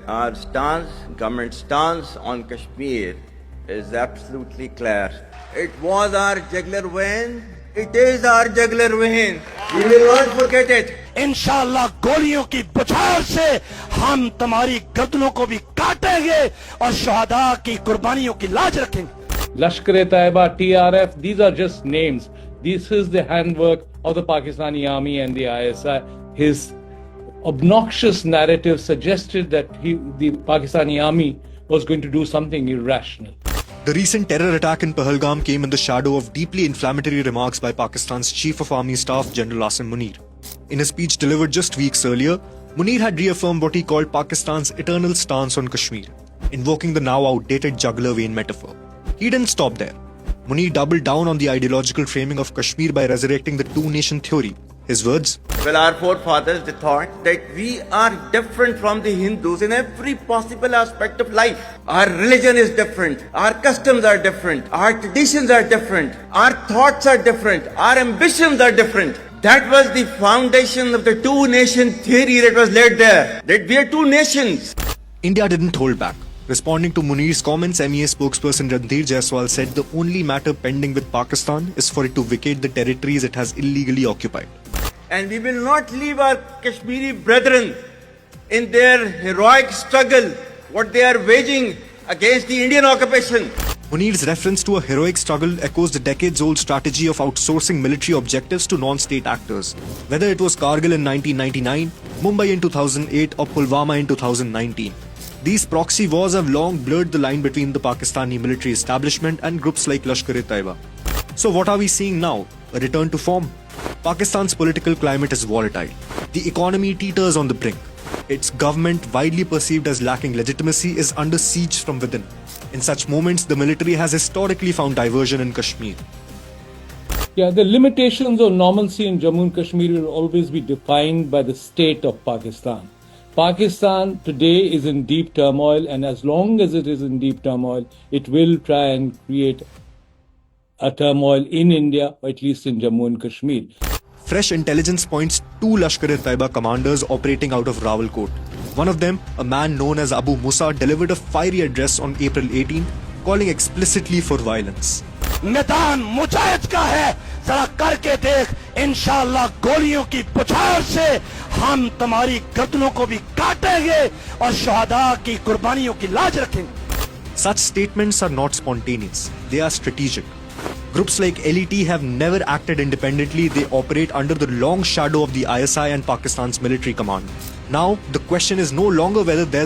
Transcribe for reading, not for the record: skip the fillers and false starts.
Our stance, government stance on Kashmir is absolutely clear. It was our jugular vein. It is our jugular vein. We will not forget it. इंशाअल्लाह गोलियों की बुछार से हम तुम्हारी गर्दनों को भी काटेंगे और शहादा की कुर्बानियों की लाज रखेंगे। Lashkar-e-Taiba, TRF, these are just names. This is the handwork of the Pakistani army and the ISI. His obnoxious narrative suggested that the Pakistani army was going to do something irrational. The recent terror attack in Pahalgam came in the shadow of deeply inflammatory remarks by Pakistan's Chief of Army Staff General Asim Munir. In a speech delivered just weeks earlier, Munir had reaffirmed what he called Pakistan's eternal stance on Kashmir, invoking the now outdated jugular vein metaphor. He didn't stop there. Munir doubled down on the ideological framing of Kashmir by resurrecting the two-nation theory. His words, Well, our forefathers, they thought that we are different from the Hindus in every possible aspect of life. Our religion is different. Our customs are different. Our traditions are different. Our thoughts are different. Our ambitions are different. That was the foundation of the two-nation theory that was laid there. That we are two nations. India didn't hold back. Responding to Munir's comments, MEA spokesperson Randhir Jaiswal said the only matter pending with Pakistan is for it to vacate the territories it has illegally occupied. And we will not leave our Kashmiri brethren in their heroic struggle, what they are waging against the Indian occupation. Munir's reference to a heroic struggle echoes the decades-old strategy of outsourcing military objectives to non-state actors. Whether it was Kargil in 1999, Mumbai in 2008 or Pulwama in 2019. These proxy wars have long blurred the line between the Pakistani military establishment and groups like Lashkar-e-Taiba. So what are we seeing now? A return to form? Pakistan's political climate is volatile. The economy teeters on the brink. Its government, widely perceived as lacking legitimacy, is under siege from within. In such moments, the military has historically found diversion in Kashmir. Yeah, the limitations of normalcy in Jammu and Kashmir will always be defined by the state of Pakistan. Pakistan today is in deep turmoil, and as long as it is in deep turmoil, it will try and create a turmoil in India, or at least in Jammu and Kashmir. Fresh intelligence points two Lashkar-e-Taiba commanders operating out of Rawalkot. One of them, a man known as Abu Musa, delivered a fiery address on April 18, calling explicitly for violence. मैदान मुजाहिद का है, जरा करके देख, इंशाअल्लाह गोलियों की बुछार से हम तुम्हारी गर्दनों को भी काटेंगे और शहादा की कुर्बानियों की लाज रखेंगे। Such statements are not spontaneous, they are strategic. Groups like LET have never acted independently, they operate under the long shadow of the ISI and Pakistan's military command. Now, the question is no longer whether there